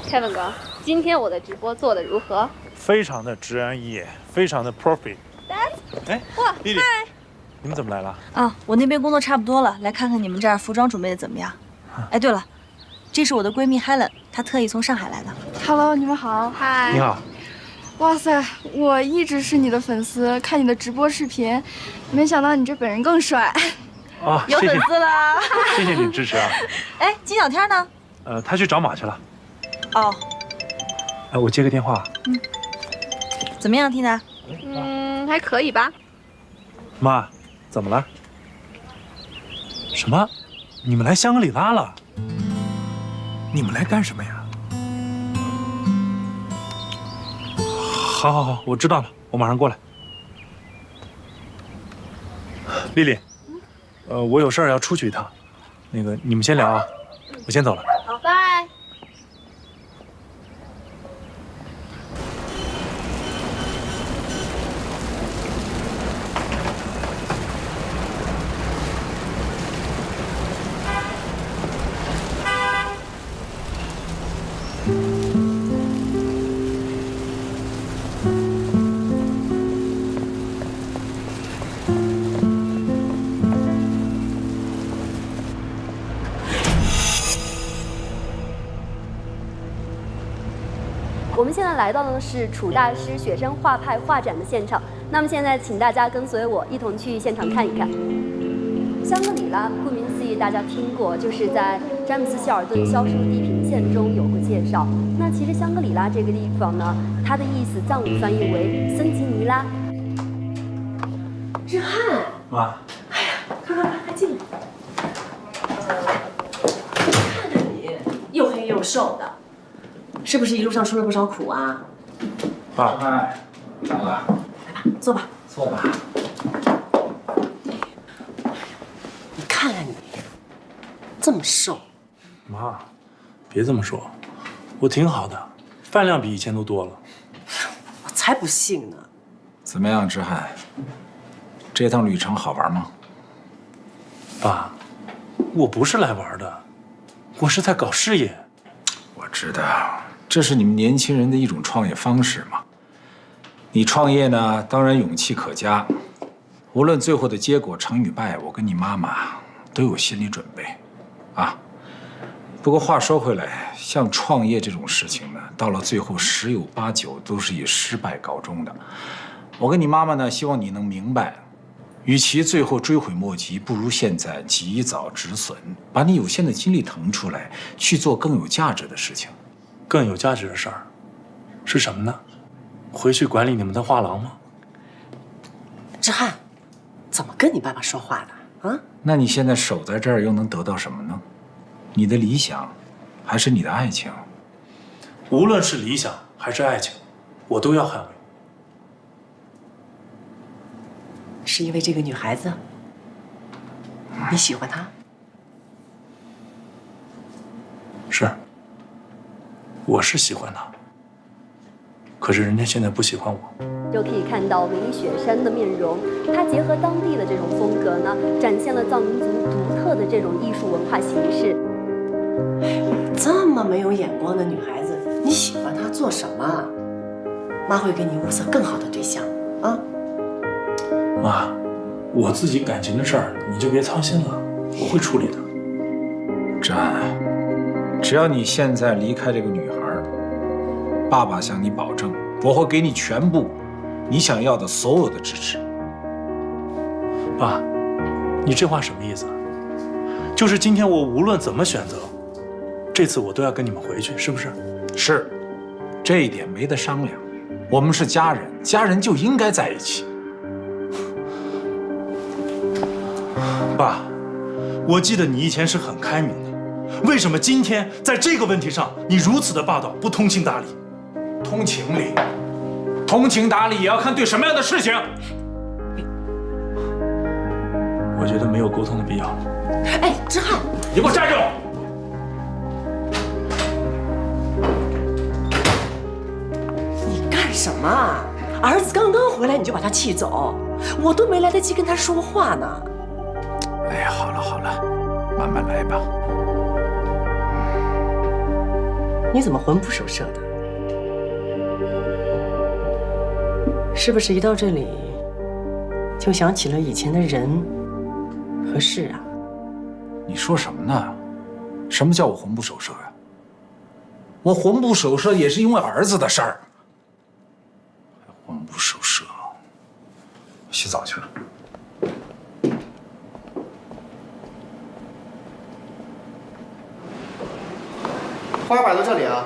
Kevin 哥，今天我的直播做的如何？非常的直安一眼，非常的 perfect。哎，哇，丽丽，你们怎么来了？啊，我那边工作差不多了，来看看你们这儿服装准备的怎么样。哎，对了，这是我的闺蜜 Helen， 她特意从上海来的。Hello， 你们好。嗨。你好。哇塞，我一直是你的粉丝，看你的直播视频，没想到你这本人更帅。哦，有粉丝了。谢谢你支持啊。哎，金小天呢？他去找马去了。哦。哎，我接个电话。怎么样，缇娜？还可以吧。妈，怎么了？什么？你们来香格里拉了？你们来干什么呀？好，好，好，我知道了，我马上过来。丽丽，我有事儿要出去一趟，那个你们先聊啊，我先走了。好，拜。我们现在来到的是楚大师雪山画派画展的现场。那么现在，请大家跟随我一同去现场看一看。香格里拉，顾名思义，大家听过，就是在詹姆斯·希尔顿《消失的地平线》中有过介绍。那其实香格里拉这个地方呢，它的意思藏语翻译为森吉尼拉。志翰，妈，哎呀，快快快，快进来！看看你，又黑又瘦的，是不是一路上吃了不少苦啊？爸，哎，来了，来吧，坐吧。坐吧。你看看你，这么瘦。妈，别这么说，我挺好的，饭量比以前都多了。我才不信呢。怎么样，志翰？这趟旅程好玩吗？爸，我不是来玩的，我是在搞事业。我知道，这是你们年轻人的一种创业方式嘛。你创业呢，当然勇气可嘉。无论最后的结果成与败，我跟你妈妈都有心理准备，啊。不过话说回来，像创业这种事情呢，到了最后十有八九都是以失败告终的。我跟你妈妈呢，希望你能明白，与其最后追悔莫及，不如现在及早止损，把你有限的精力腾出来，去做更有价值的事情。更有价值的事儿是什么呢？回去管理你们的画廊吗？志翰，怎么跟你爸爸说话的啊？那你现在守在这儿又能得到什么呢？你的理想，还是你的爱情？无论是理想还是爱情，我都要捍卫。是因为这个女孩子，你喜欢她？是，我是喜欢她，可是人家现在不喜欢我。就可以看到梅里雪山的面容，它结合当地的这种风格呢，展现了藏民族独特的这种艺术文化形式。这么没有眼光的女孩子，你喜欢她做什么？妈会给你物色更好的对象啊。妈，我自己感情的事儿你就别操心了，我会处理的。志安，只要你现在离开这个女孩，爸爸向你保证，我会给你全部你想要的所有的支持。爸，你这话什么意思？就是今天我无论怎么选择，这次我都要跟你们回去，是不是？是，这一点没得商量。我们是家人，家人就应该在一起。爸，我记得你以前是很开明的，为什么今天在这个问题上你如此的霸道，不通情达理？通情理，通情达理也要看对什么样的事情。我觉得没有沟通的必要。哎，志翰，你给我站住！你干什么啊？儿子刚刚回来你就把他气走，我都没来得及跟他说话呢。哎呀，好了好了，慢慢来吧。你怎么魂不守舍的？是不是一到这里就想起了以前的人和事啊？你说什么呢？什么叫我魂不守舍呀？我魂不守舍也是因为儿子的事儿。魂不守舍，洗澡去了。花摆到这里啊。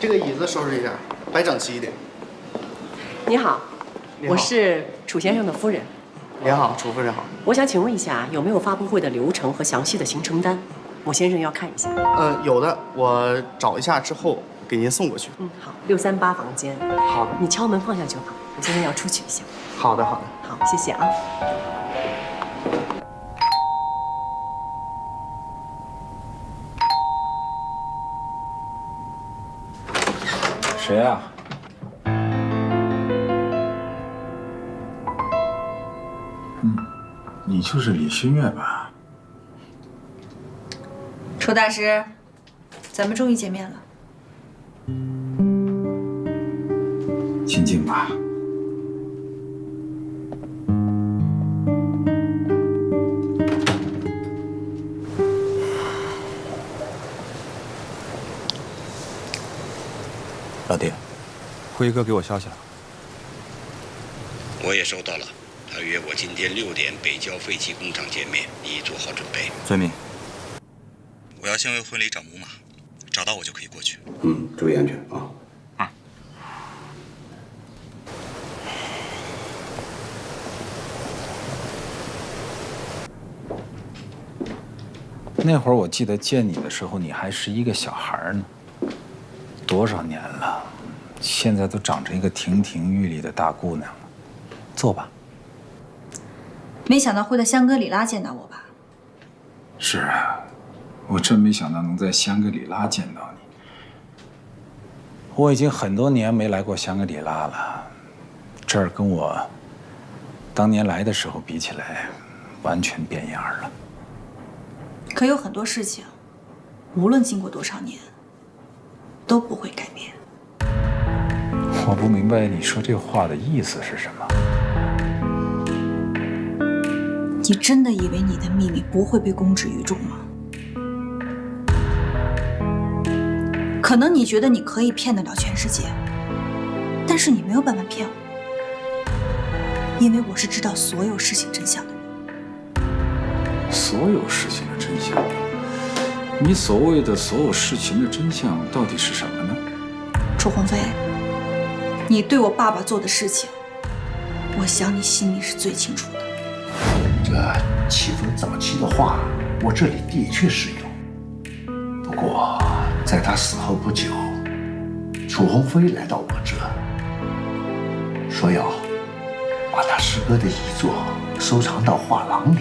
这个椅子收拾一下，摆整齐一点。你好，你好我是楚先生的夫人。您好，楚夫人好。我想请问一下，有没有发布会的流程和详细的行程单？我先生要看一下。有的，我找一下之后给您送过去。好，638房间。好的，你敲门放下就好，我现在要出去一下。好的，好的。好，谢谢啊。谁啊？你就是李新月吧？楚大师，咱们终于见面了。静静吧。老弟，辉哥给我消息了。我也收到了，他约我今天6点北郊废弃工厂见面，你做好准备。遵命。我要先为婚礼找母马，找到我就可以过去。注意安全啊。那会儿我记得见你的时候，你还是一个小孩呢。多少年了，现在都长成一个亭亭玉立的大姑娘了。坐吧。没想到会在香格里拉见到我吧？是啊，我真没想到能在香格里拉见到你。我已经很多年没来过香格里拉了，这儿跟我当年来的时候比起来，完全变样了。可有很多事情，无论经过多少年，都不会改变。我不明白你说这话的意思是什么。你真的以为你的秘密不会被公之于众吗？可能你觉得你可以骗得了全世界，但是你没有办法骗我，因为我是知道所有事情真相的人。所有事情的真相，你所谓的所有事情的真相到底是什么呢？楚鸿飞，你对我爸爸做的事情，我想你心里是最清楚的。这欺负人早期的话，我这里的确是有。不过在他死后不久，楚鸿飞来到我这，说要把他师哥的遗作收藏到画廊里。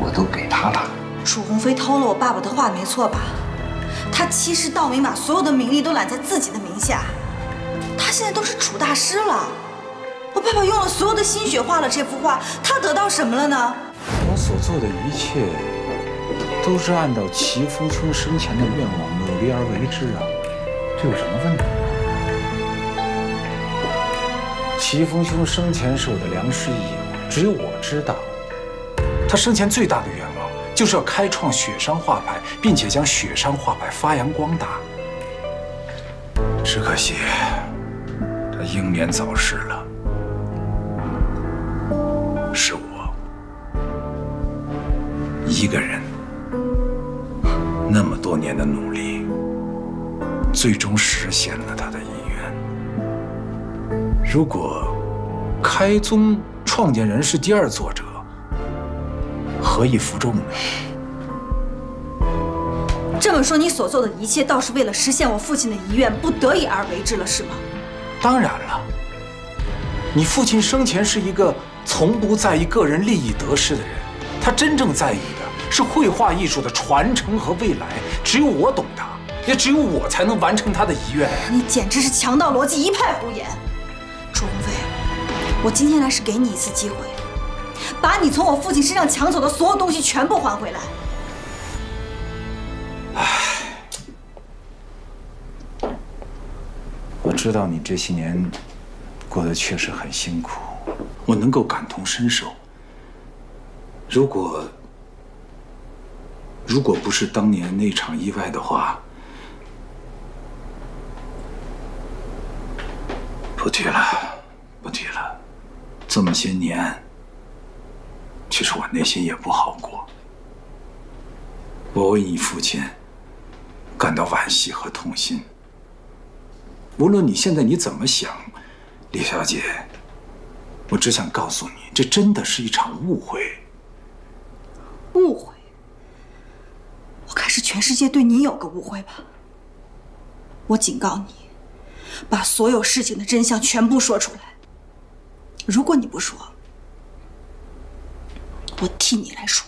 我都给他了。楚鸿飞偷了我爸爸的画，没错吧？他欺师盗名，把所有的名利都揽在自己的名下。他现在都是楚大师了。我爸爸用了所有的心血画了这幅画，他得到什么了呢？我所做的一切，都是按照齐风春生前的愿望努力而为之啊，这有什么问题？齐风兄生前是我的良师益友，只有我知道。他生前最大的愿望就是要开创雪山画派，并且将雪山画派发扬光大。只可惜他英年早逝了。是我一个人那么多年的努力，最终实现了他的遗愿。如果开宗创建人是第二作者，何以服众呢？这么说，你所做的一切倒是为了实现我父亲的遗愿，不得已而为之了，是吗？当然了，你父亲生前是一个从不在意个人利益得失的人，他真正在意的是绘画艺术的传承和未来。只有我懂他，也只有我才能完成他的遗愿。你简直是强盗逻辑，一派胡言！楚鸿飞，我今天来是给你一次机会，把你从我父亲身上抢走的所有东西全部还回来。我知道你这些年过得确实很辛苦，我能够感同身受。如果不是当年那场意外的话，不提了，不提了。这么些年，其实我内心也不好过。我为你父亲感到惋惜和痛心。无论你现在怎么想，李小姐，我只想告诉你，这真的是一场误会。误会？我看是全世界对你有个误会吧。我警告你，把所有事情的真相全部说出来。如果你不说，我替你来说。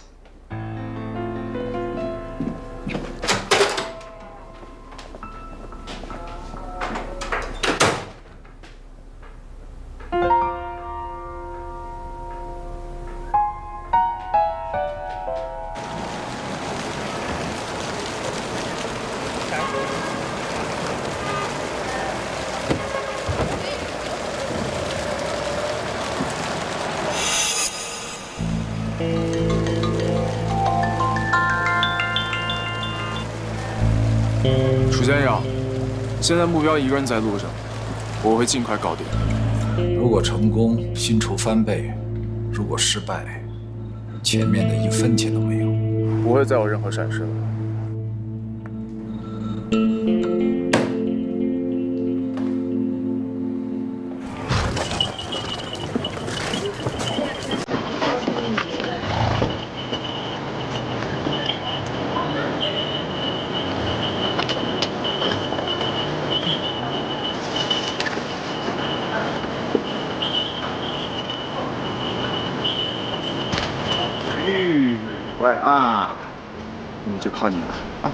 楚先生，现在目标一个人在路上，我会尽快搞定。如果成功，薪酬翻倍；如果失败，前面的1分钱都没有。不会再有任何闪失了。喂啊，你就靠你了啊！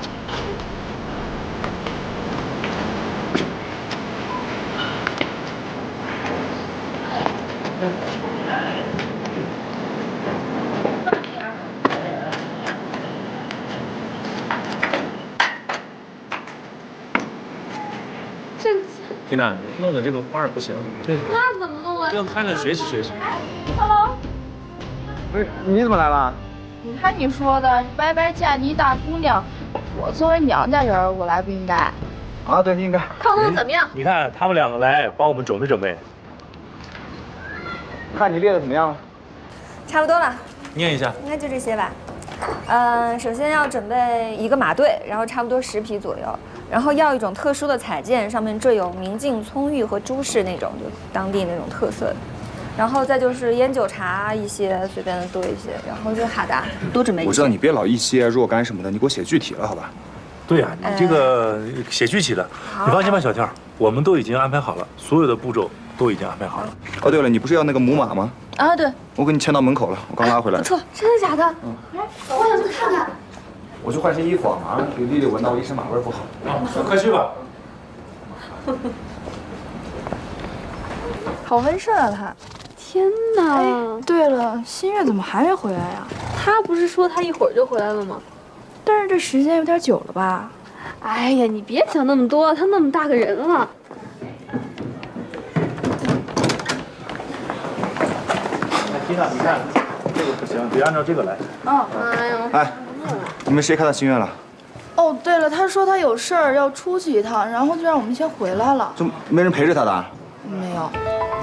缇娜，弄的这个花儿不行，那怎么弄啊？这样拍了谁是谁是？Hello。不是，你怎么来了？你看你说的，你白白嫁你一大姑娘，我作为娘家人，我来不应该？啊，对，应该。康康怎么样？你看他们2个来帮我们准备准备。看你列的怎么样了？差不多了，念一下。应该就这些吧。首先要准备1个马队，然后差不多10匹左右，然后要一种特殊的彩件，上面缀有明镜、葱玉和珠饰那种，就当地那种特色的。然后再就是烟酒茶一些，随便的多一些。然后就哈达多准备一些。我知道你别老一些若干什么的，你给我写具体了，好吧？对呀，你这个写具体的，你放心吧，小跳，我们都已经安排好了，所有的步骤都已经安排好了。哦，对了，你不是要那个母马吗？啊，对，我给你牵到门口了，我刚拉回来。不错，真的假的？来，我想去看看。我去换身衣服啊，马上给丽丽闻到我一身马味不好。快去吧。好温顺啊他。天哪！哎，对了，新月怎么还没回来呀？他不是说他一会儿就回来了吗？但是这时间有点久了吧？哎呀，你别想那么多，他那么大个人了。缇娜，你看这个不行，得按照这个来。哎呀，哎，你们谁看到新月了？哦，对了，他说他有事儿要出去一趟，然后就让我们先回来了。就没人陪着他的？没有。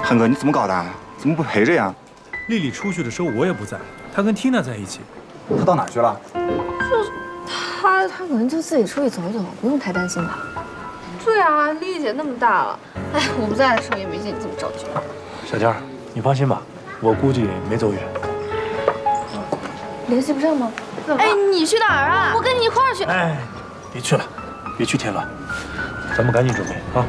汉哥，你怎么搞的？怎么不陪着呀？丽丽出去的时候我也不在，她跟缇娜在一起。她到哪儿去了？他可能就自己出去走走，不用太担心吧。对啊，丽姐那么大了，哎，我不在的时候也没见你这么着急。小天，你放心吧，我估计没走远。联系不上吗？哎，你去哪儿啊？我跟你一块儿去。哎，别去了，别去添乱，咱们赶紧准备啊。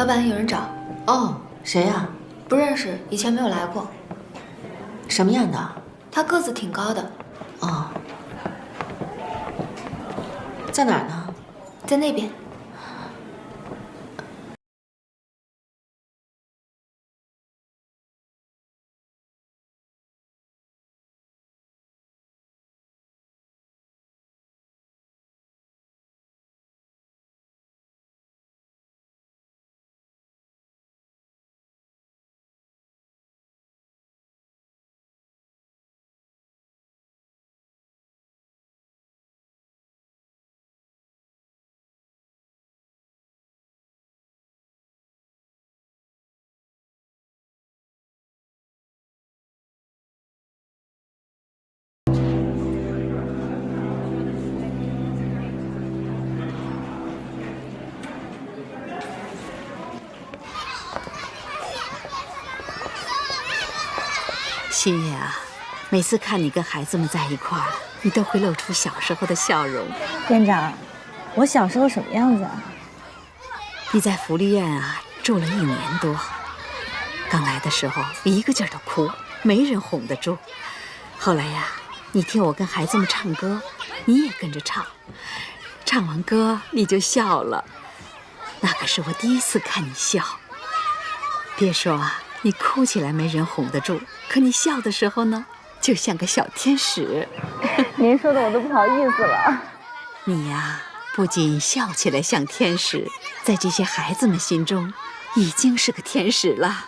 老板，有人找。哦，谁呀？不认识，以前没有来过。什么样的？他个子挺高的。哦，在哪儿呢？在那边。心月啊，每次看你跟孩子们在一块儿，你都会露出小时候的笑容。院长，我小时候什么样子啊？你在福利院啊住了1年多，刚来的时候一个劲儿的哭，没人哄得住。后来呀，你听我跟孩子们唱歌，你也跟着唱，唱完歌你就笑了。那可是我第一次看你笑。别说啊，你哭起来没人哄得住，可你笑的时候呢，就像个小天使。您说的我都不好意思了。你呀，不仅笑起来像天使，在这些孩子们心中，已经是个天使了。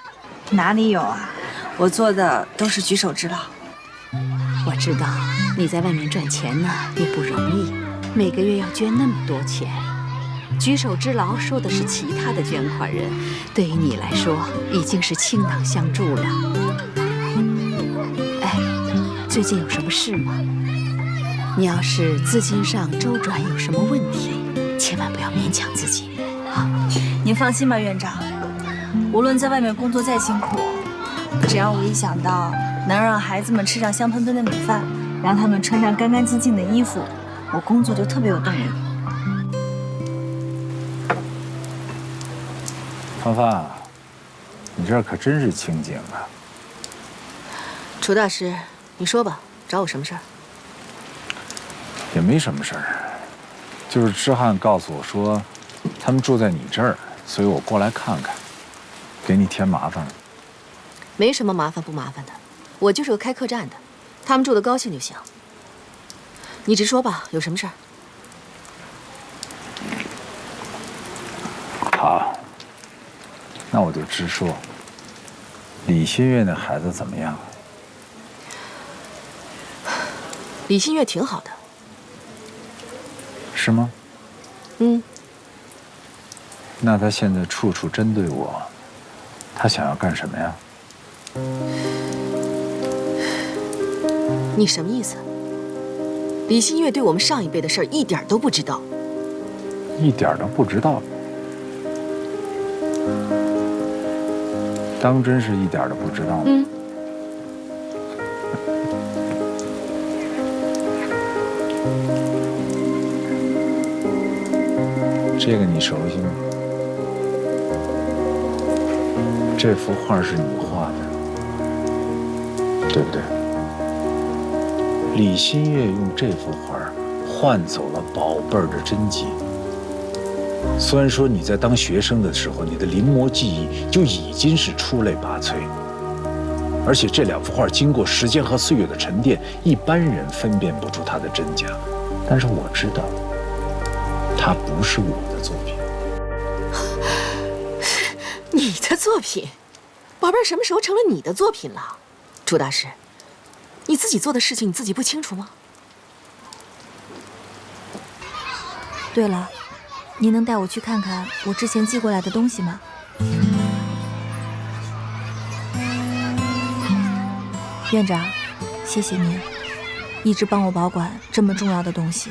哪里有啊？我做的都是举手之劳。我知道你在外面赚钱呢也不容易，每个月要捐那么多钱。举手之劳说的是其他的捐款人，对于你来说已经是倾囊相助了。哎，最近有什么事吗？你要是资金上周转有什么问题，千万不要勉强自己啊！您放心吧，院长，无论在外面工作再辛苦，只要我一想到能让孩子们吃上香喷喷的米饭，让他们穿上干干净净的衣服，我工作就特别有动力。芳芳，你这儿可真是清静啊。楚大师，你说吧，找我什么事儿？也没什么事儿，就是知翰告诉我说，他们住在你这儿，所以我过来看看，给你添麻烦了。没什么麻烦不麻烦的，我就是个开客栈的，他们住得高兴就行。你直说吧，有什么事儿？好，那我就直说。李新月那孩子怎么样？李新月挺好的。是吗？嗯。那他现在处处针对我，他想要干什么呀？你什么意思？李新月对我们上一辈的事儿一点都不知道。一点都不知道。当真是一点都不知道吗？嗯。这个你熟悉吗？这幅画是你画的，对不对？李新月用这幅画换走了宝贝儿的真迹。虽然说你在当学生的时候，你的临摹技艺就已经是出类拔萃，而且这2幅画经过时间和岁月的沉淀，一般人分辨不出它的真假。但是我知道，它不是我的作品。你的作品？宝贝儿什么时候成了你的作品了？楚大师，你自己做的事情你自己不清楚吗？对了，您能带我去看看我之前寄过来的东西吗？院长，谢谢您，一直帮我保管这么重要的东西。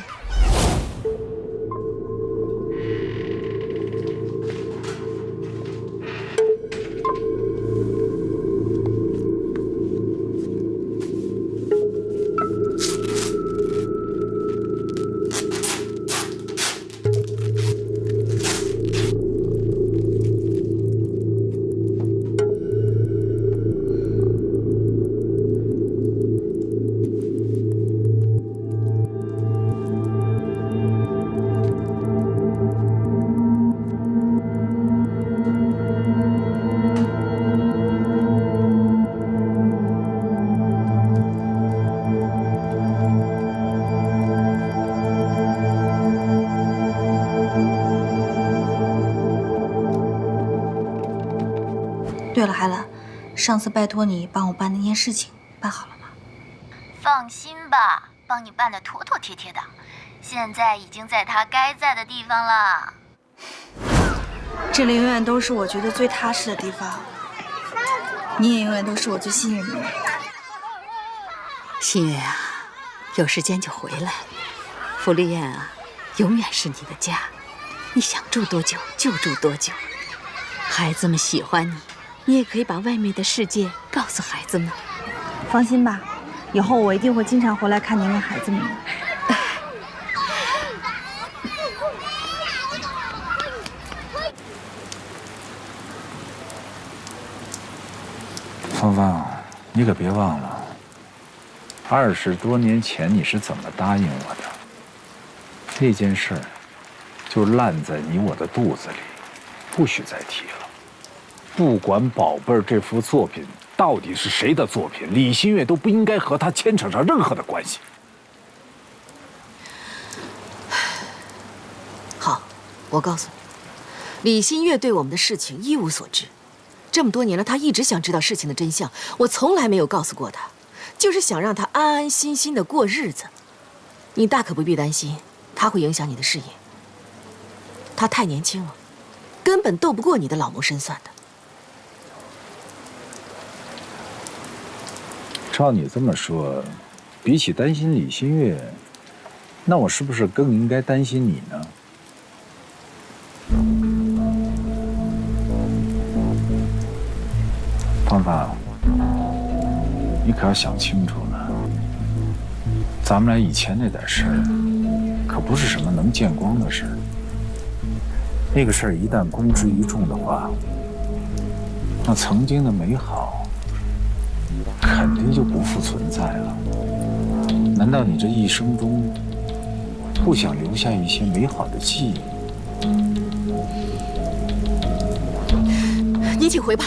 上次拜托你帮我办那件事情，办好了吗？放心吧，帮你办得妥妥帖帖的，现在已经在他该在的地方了。这里永远都是我觉得最踏实的地方，你也永远都是我最信任的人。新月啊，有时间就回来。福利院啊，永远是你的家，你想住多久就住多久。孩子们喜欢你，你也可以把外面的世界告诉孩子们。放心吧，以后我一定会经常回来看您跟孩子们的。芳芳，你可别忘了，20多年前你是怎么答应我的？那件事儿就烂在你我的肚子里，不许再提了。不管《宝贝儿》这幅作品到底是谁的作品，李新月都不应该和他牵扯上任何的关系。好，我告诉你，李新月对我们的事情一无所知。这么多年了，他一直想知道事情的真相，我从来没有告诉过他，就是想让他安安心心的过日子。你大可不必担心，他会影响你的事业。他太年轻了，根本斗不过你的老谋深算的。照你这么说，比起担心李新月，那我是不是更应该担心你呢？芳芳，你可要想清楚了，咱们俩以前那点事儿，可不是什么能见光的事儿。那个事儿一旦公之于众的话，那曾经的美好肯定就不复存在了。难道你这一生中不想留下一些美好的记忆？你请回吧，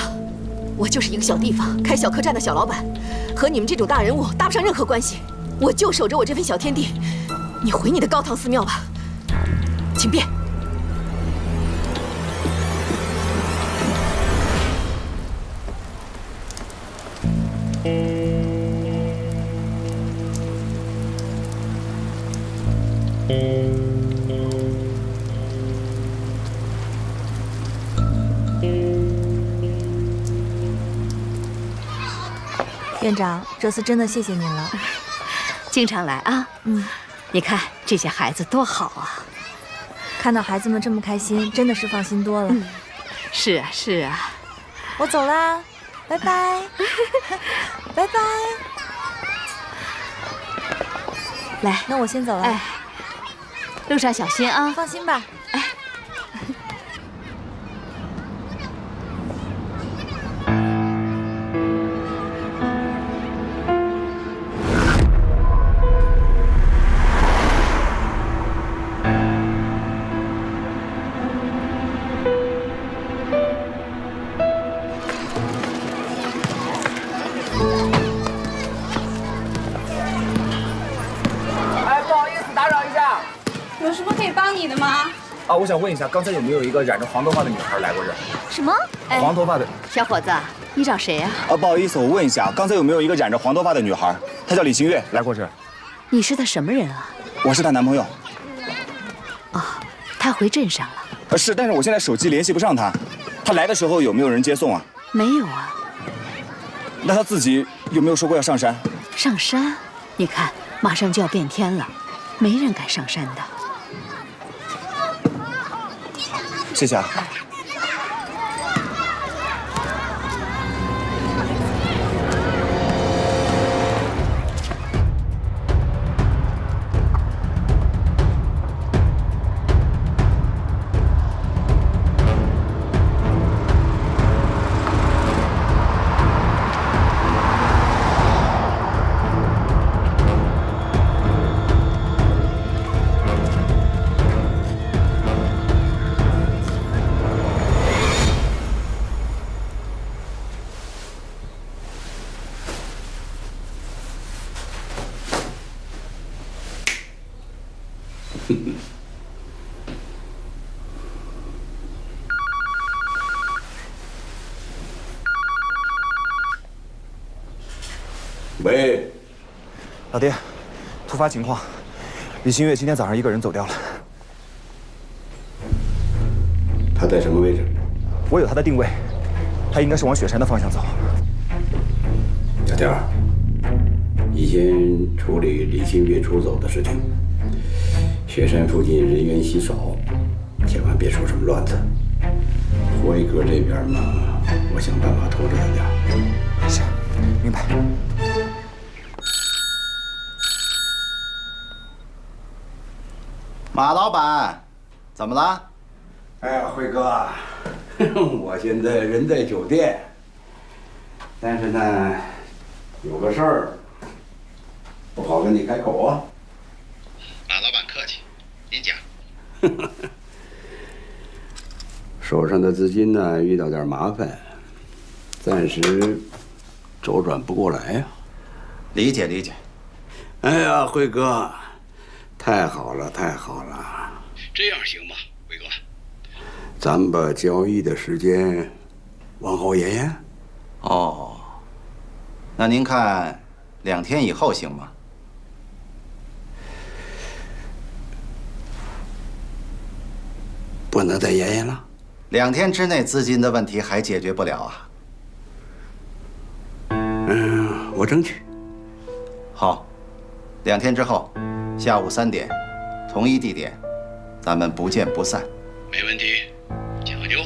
我就是一个小地方开小客栈的小老板，和你们这种大人物搭不上任何关系。我就守着我这片小天地，你回你的高堂寺庙吧，请便。院长，这次真的谢谢您了。经常来啊。你看这些孩子多好啊！看到孩子们这么开心，真的是放心多了。是啊，是啊。我走啦，拜拜，拜拜。来，那我先走了。哎，路上小心啊！放心吧。哎。有什么可以帮你的吗？啊，我想问一下，刚才有没有一个染着黄头发的女孩来过这儿？什么？黄头发的小伙子，你找谁呀？不好意思，我问一下，刚才有没有一个染着黄头发的女孩？她叫李新月，来过这儿。你是她什么人啊？我是她男朋友。哦，她回镇上了。是，但是我现在手机联系不上她。她来的时候有没有人接送啊？没有啊。那她自己有没有说过要上山？上山？你看，马上就要变天了，没人敢上山的。谢谢啊。喂，老爹，突发情况，李新月今天早上一个人走掉了。他在什么位置？我有他的定位，他应该是往雪山的方向走。小天儿，你先处理李新月出走的事情。雪山附近人员稀少，千万别出什么乱子。辉哥这边嘛，我想办法拖着他点。行，明白。马老板，怎么了？哎呀，辉哥，我现在人在酒店，但是呢，有个事儿不好跟你开口啊。马老板客气，您讲。手上的资金呢遇到点麻烦，暂时周转不过来呀。理解理解。哎呀，辉哥，太好了太好了，这样行吗，辉哥？咱们把交易的时间往后延延。哦，那您看2天以后行吗？不能再延延了。2天之内资金的问题还解决不了啊。我争取。好，2天之后，下午3点，同一地点，咱们不见不散。没问题，讲究。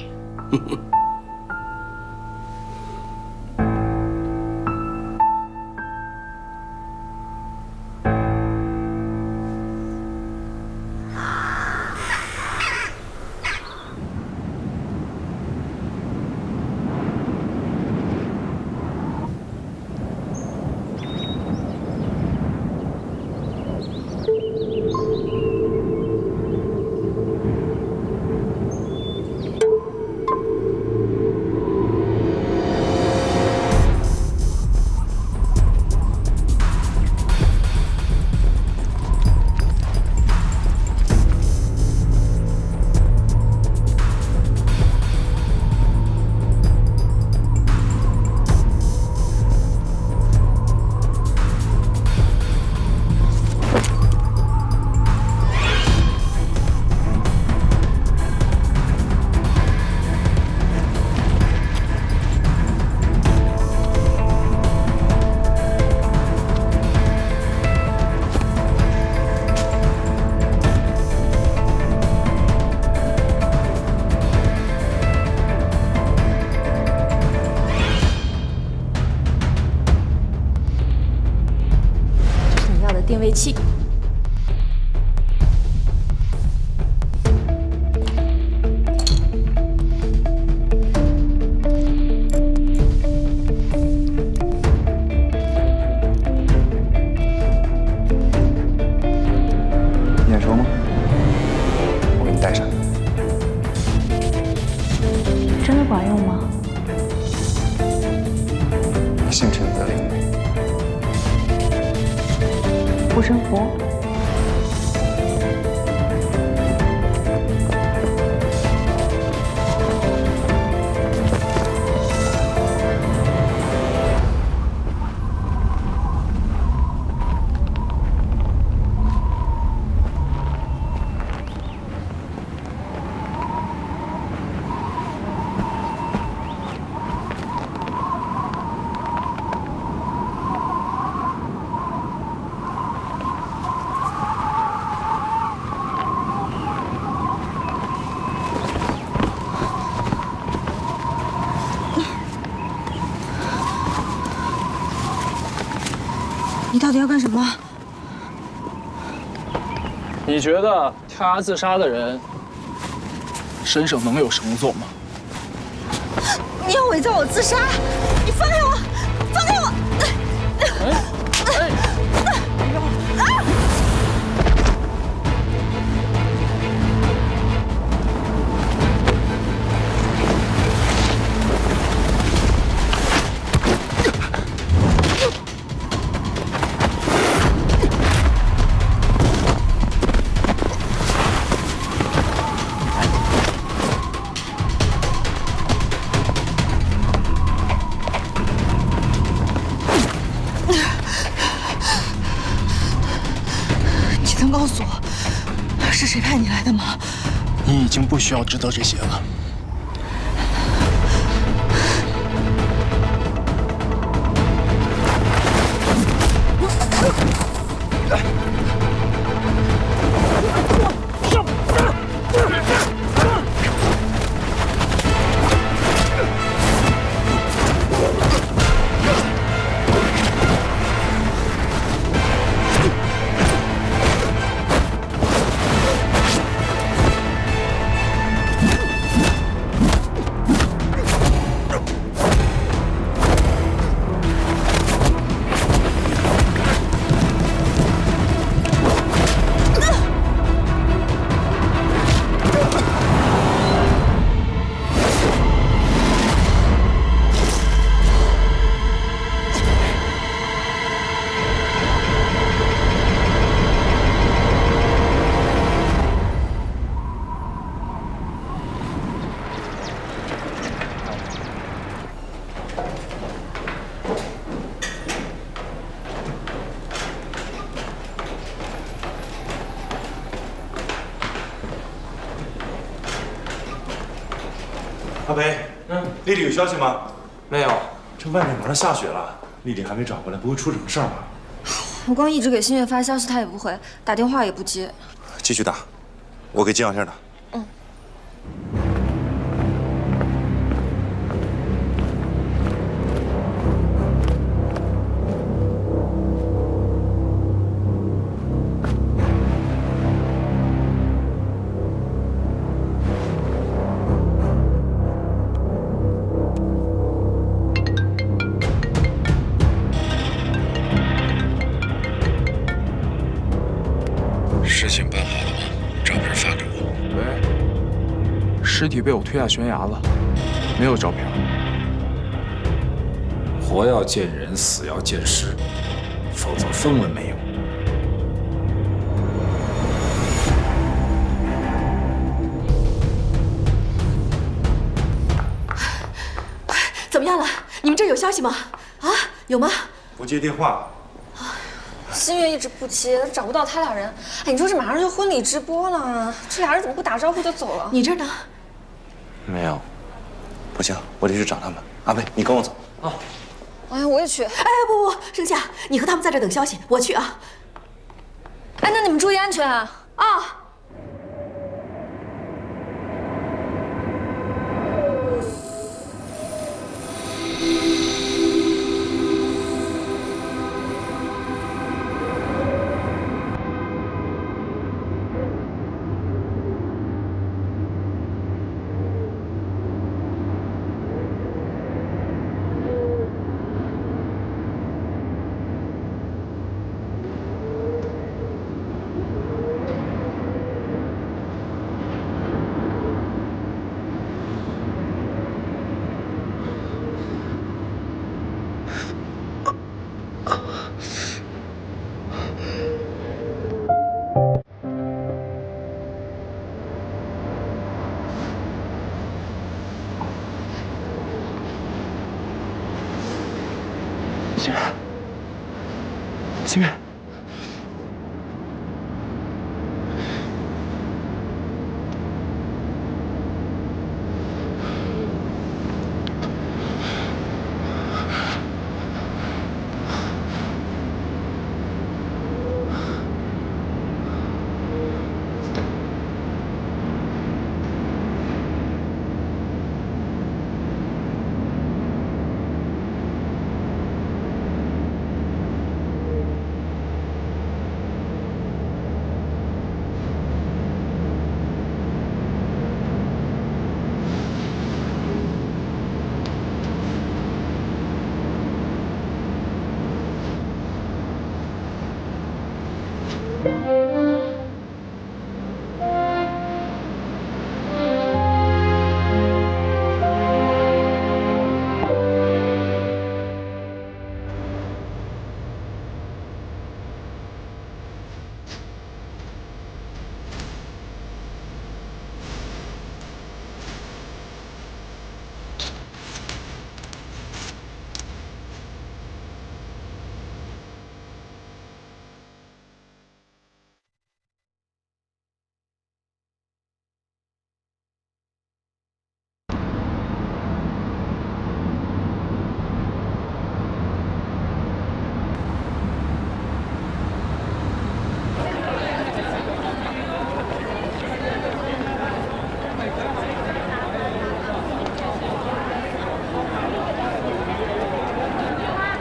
定位器。眼熟吗？我给你戴上。真的管用吗？星辰则灵。护身符。你到底要干什么？你觉得跳崖自杀的人身上能有绳索吗？你要伪造我自杀！你放开我！放开我！告诉我，是谁派你来的吗？你已经不需要知道这些了。阿北，丽丽有消息吗？没有。这外面马上下雪了，丽丽还没找回来，不会出什么事儿吧？我刚一直给新月发消息，他也不回，打电话也不接。继续打，我给金小倩打。事情办好了吗？照片发给我。喂，尸体被我推下悬崖了，没有照片。活要见人，死要见尸，否则分文没有。怎么样了？你们这有消息吗？啊，有吗？不接电话。新月一直不接，找不到他俩人。哎，你说这马上就婚礼直播了，这俩人怎么不打招呼就走了？你这儿呢？没有，不行，我得去找他们。阿贝，你跟我走。啊。哎，我也去。哎，不，盛夏，你和他们在这等消息，我去啊。哎，那你们注意安全啊！啊。心月，心月。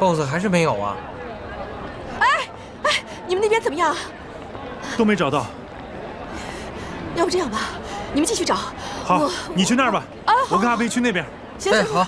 豆子还是没有啊？哎，你们那边怎么样？都没找到。要不这样吧，你们继续找。好，你去那儿吧。啊，我跟阿飞去那边。行行。好。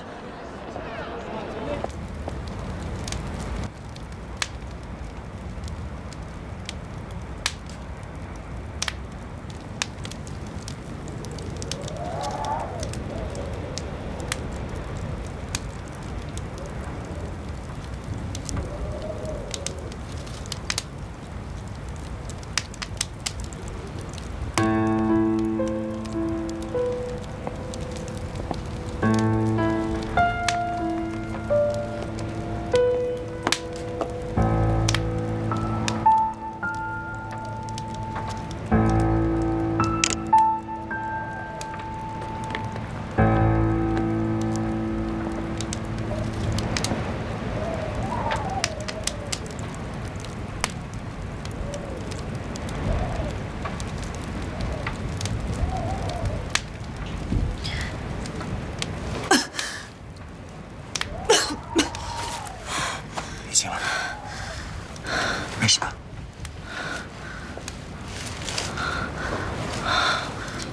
没事吧？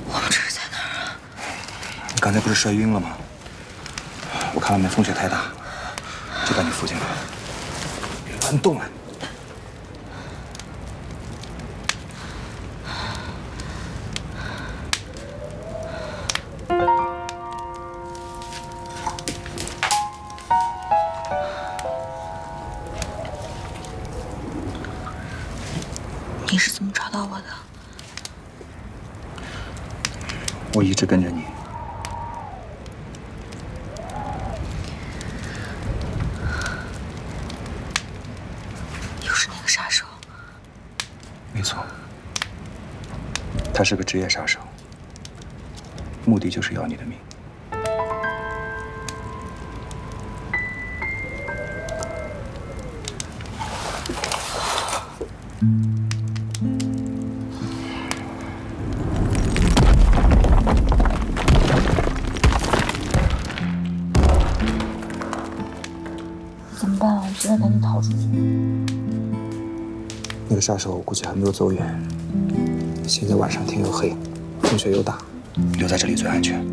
我们这是在哪儿啊？你刚才不是摔晕了吗？我看外面风雪太大，就把你扶进来了。别乱动了。你是怎么找到我的？我一直跟着你。又是那个杀手？没错，他是个职业杀手，目的就是要你的命。怎么办啊？我现在赶紧逃出去。那个杀手我估计还没有走远，现在晚上天又黑，风雪又大，留在这里最安全。